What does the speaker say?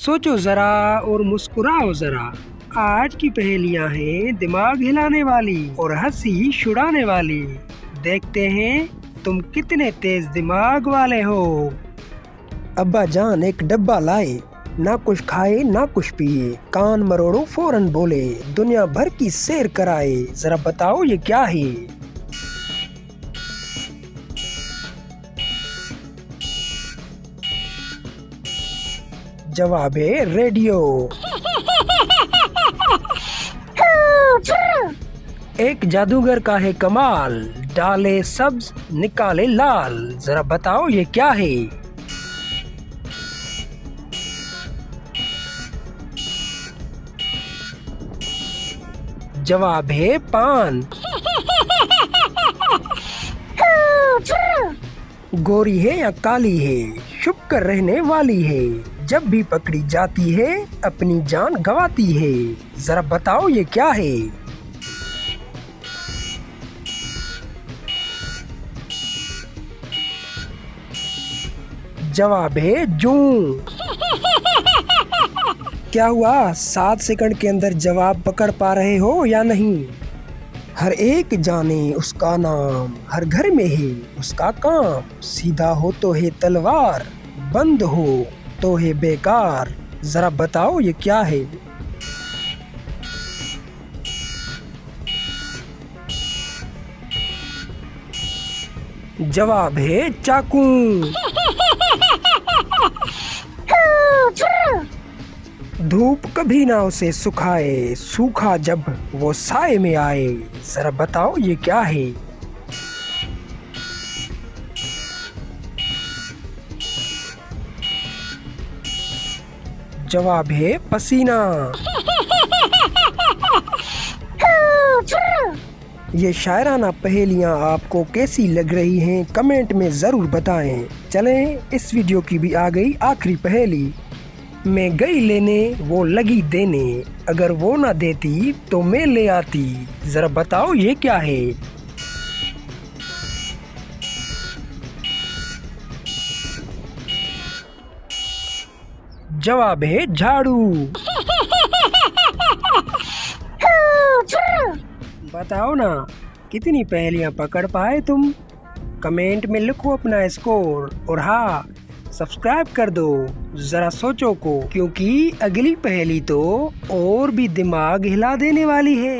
सोचो जरा और मुस्कुराओ जरा। आज की पहेलियां हैं दिमाग हिलाने वाली और हंसी छुड़ाने वाली। देखते हैं तुम कितने तेज दिमाग वाले हो। अब्बा जान एक डब्बा लाए, ना कुछ खाए ना कुछ पिए, कान मरोड़ो फौरन बोले, दुनिया भर की सैर कराए, जरा बताओ ये क्या है। जवाब है रेडियो। एक जादूगर का है कमाल, डाले सब्ज निकाले लाल, जरा बताओ ये क्या है। जवाब है पान। गोरी है या काली है, छुप कर रहने वाली है, जब भी पकड़ी जाती है अपनी जान गंवाती है, जरा बताओ ये क्या है। जवाब है जूं। क्या हुआ, 7 सेकंड के अंदर जवाब पकड़ पा रहे हो या नहीं। हर एक जाने उसका नाम, हर घर में है उसका काम, सीधा हो तो है तलवार, बंद हो तो है बेकार, जरा बताओ ये क्या है। जवाब है चाकू। धूप कभी ना उसे सुखाए, सूखा जब वो साए में आए, जरा बताओ ये क्या है। जवाब है पसीना। ये शायराना पहेलियाँ आपको कैसी लग रही हैं कमेंट में ज़रूर बताएं। चलें इस वीडियो की भी आ गई आखिरी पहेली। मैं गई लेने वो लगी देने, अगर वो ना देती तो मैं ले आती, ज़रा बताओ ये क्या है। जवाब है झाड़ू। बताओ ना कितनी पहेलियां पकड़ पाए तुम। कमेंट में लिखो अपना स्कोर और हाँ सब्सक्राइब कर दो जरा सोचो को, क्योंकि अगली पहेली तो और भी दिमाग हिला देने वाली है।